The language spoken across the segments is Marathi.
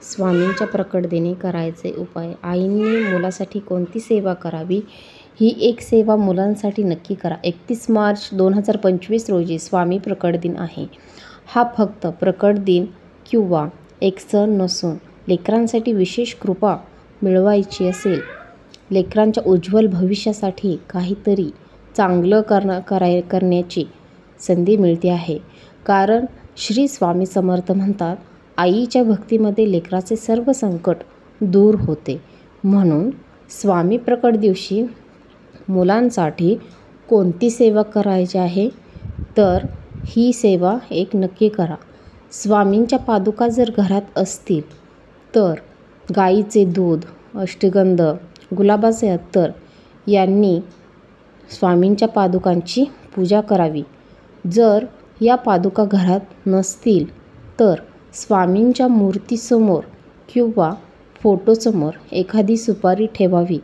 स्वामींच्या प्रकटदिनी करायचे उपाय. आईंनी मुलासाठी कोणती सेवा करावी? ही एक सेवा मुलांसाठी नक्की करा. 31 मार्च 2025 रोजी स्वामी प्रकटदिन आहे. हा फक्त प्रकटदिन किंवा एक सण नसून लेकरांसाठी विशेष कृपा मिळवायची असेल, लेकरांच्या उज्ज्वल भविष्यासाठी काहीतरी चांगलं करण्याची संधी मिळते आहे. कारण श्री स्वामी समर्थ म्हणतात, आईच्या भक्तीमध्ये लेकराचे सर्व संकट दूर होते. म्हणून स्वामी प्रकट दिवशी मुलांसाठी कोणती सेवा करायची आहे? तर ही सेवा एक नक्की करा. स्वामींच्या पादुका जर घरात असतील तर गाईचे दूध, अष्टगंध, गुलाबाचे अत्तर यांनी स्वामींच्या पादुकांची पूजा करावी. जर या पादुका घरात नसतील तर स्वामींच्या मूर्तीसमोर किंवा फोटोसमोर एखादी सुपारी ठेवावी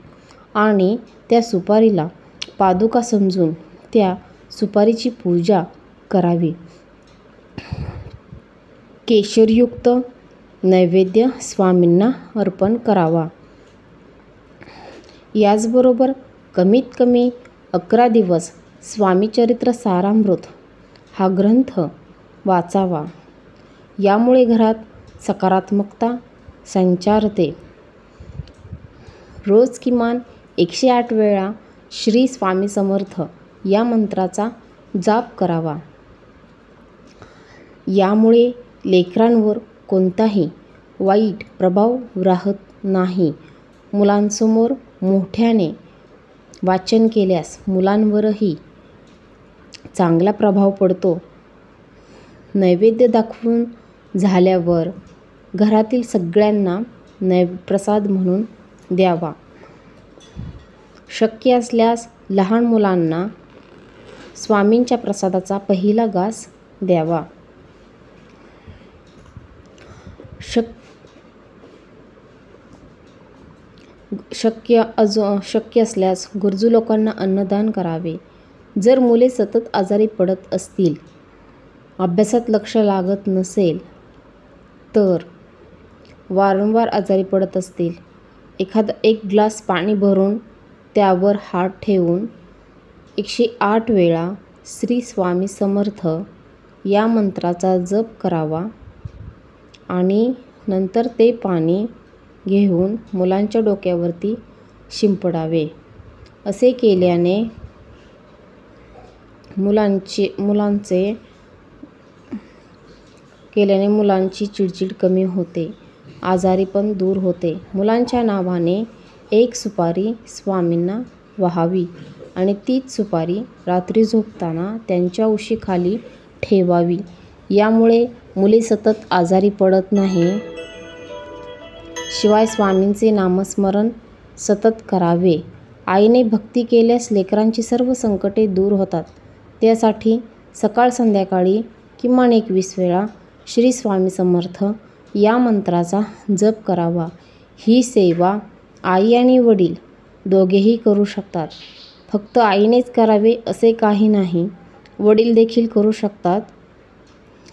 आणि त्या सुपारीला पादुका समजून त्या सुपारीची पूजा करावी. केशरयुक्त नैवेद्य स्वामींना अर्पण करावा. याचबरोबर कमीत कमी 11 दिवस स्वामीचरित्र सारामृत हा ग्रंथ वाचावा. यामुळे घरात सकारात्मकता संचारते. रोज किमान 108 वेळा श्री स्वामी समर्थ या मंत्राचा जाप करावा. यामुळे लेकरांवर कोणताही वाईट प्रभाव राहत नाही. मुलांसमोर मोठ्याने वाचन केल्यास मुलांवरही चांगला प्रभाव पडतो. नैवेद्य दाखवून झाल्यावर घरातील सगळ्यांना प्रसाद म्हणून द्यावा. शक्य असल्यास लहान मुलांना स्वामींच्या प्रसादाचा पहिला घास द्यावा. शक्य असल्यास गरजू लोकांना अन्नदान करावे. जर मुले सतत आजारी पडत असतील, अभ्यासात लक्ष लागत नसेल तर वारंवार आजारी पडत असतील, एक ग्लास पाणी भरून त्यावर हात ठेवून 108 वेळा श्री स्वामी समर्थ या मंत्राचा जप करावा आणि नंतर ते पाणी घेऊन मुलांच्या डोक्यावरती शिंपडावे. असे केल्याने मुलांची चिडचिड कमी होते, आजारी पण दूर होते. मुलांच्या नावाने एक सुपारी स्वामींना वाहावी आणि तीच सुपारी रात्री झोपताना त्यांच्या उशीखाली ठेवावी. यामुळे मुले सतत आजारी पडत नाही. शिवाय स्वामींचे नामस्मरण सतत करावे. आईने भक्ती केल्यास लेकरांची सर्व संकटे दूर होतात. त्यासाठी सकाळ संध्याकाळी किमान 21 वेळा श्री स्वामी समर्थ या मंत्राचा जप करावा. ही सेवा आई आणि वडील दोघेही करू शकतात. फक्त आईनेच करावे असे काही नाही, वडील देखील करू शकतात.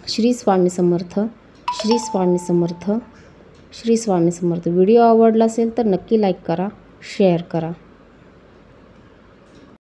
श्री स्वामी समर्थ, श्री स्वामी समर्थ, श्री स्वामी समर्थ. व्हिडिओ आवडला असेल तर नक्की लाईक करा, शेअर करा.